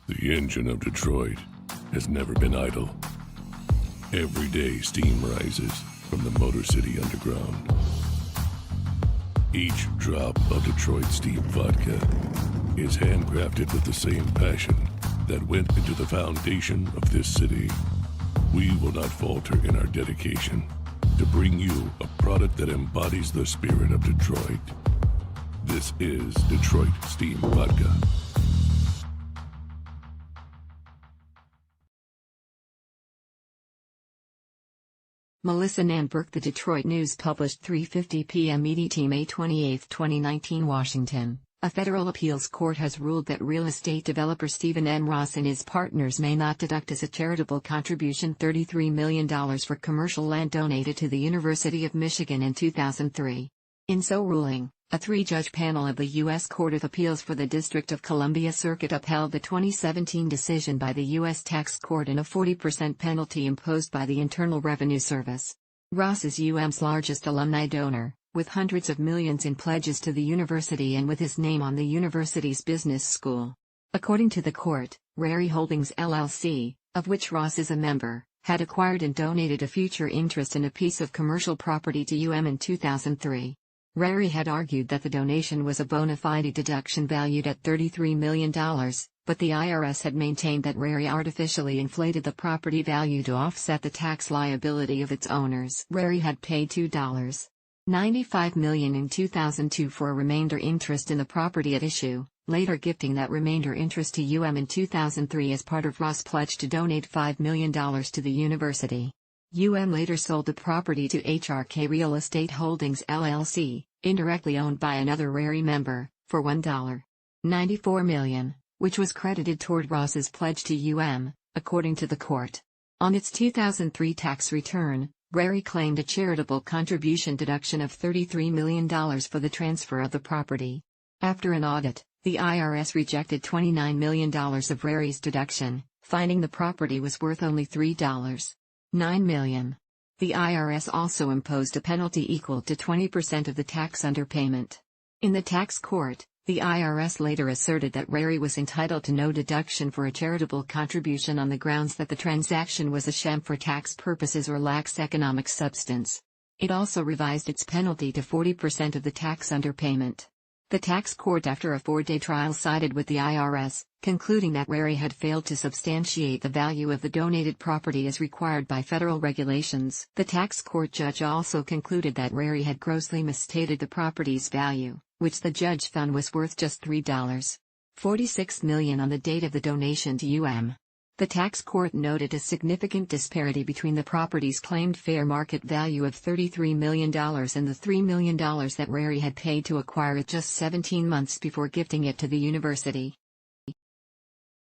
The engine of Detroit has never been idle. Every day steam rises from the Motor City Underground. Each drop of Detroit Steam Vodka is handcrafted with the same passion that went into the foundation of this city. We will not falter in our dedication to bring you a product that embodies the spirit of Detroit. This is Detroit Steam Vodka. Melissa Nanberg. The Detroit News published 3:50 p.m. EDT May 28, 2019 Washington. A federal appeals court has ruled that real estate developer Stephen N. Ross and his partners may not deduct as a charitable contribution $33 million for commercial land donated to the University of Michigan in 2003. In so ruling, a three-judge panel of the U.S. Court of Appeals for the District of Columbia Circuit upheld the 2017 decision by the U.S. Tax Court and a 40% penalty imposed by the Internal Revenue Service. Ross is UM's largest alumni donor, with hundreds of millions in pledges to the university and with his name on the university's business school. According to the court, Rary Holdings LLC, of which Ross is a member, had acquired and donated a future interest in a piece of commercial property to UM in 2003. Rary had argued that the donation was a bona fide deduction valued at $33 million, but the IRS had maintained that Rary artificially inflated the property value to offset the tax liability of its owners. Rary had paid $2.95 million in 2002 for a remainder interest in the property at issue, later gifting that remainder interest to UM in 2003 as part of Ross' pledge to donate $5 million to the university. UM later sold the property to HRK Real Estate Holdings LLC, indirectly owned by another Rary member, for $1.94 million, which was credited toward Ross's pledge to UM, according to the court. On its 2003 tax return, Rary claimed a charitable contribution deduction of $33 million for the transfer of the property. After an audit, the IRS rejected $29 million of Rary's deduction, finding the property was worth only $3.9 million. The IRS also imposed a penalty equal to 20% of the tax underpayment. In the tax court, the IRS later asserted that Rary was entitled to no deduction for a charitable contribution on the grounds that the transaction was a sham for tax purposes or lacks economic substance. It also revised its penalty to 40% of the tax underpayment. The tax court, after a 4-day trial, sided with the IRS, concluding that Rary had failed to substantiate the value of the donated property as required by federal regulations. The tax court judge also concluded that Rary had grossly misstated the property's value, which the judge found was worth just $3.46 million on the date of the donation to UM. The tax court noted a significant disparity between the property's claimed fair market value of $33 million and the $3 million that Rary had paid to acquire it just 17 months before gifting it to the university.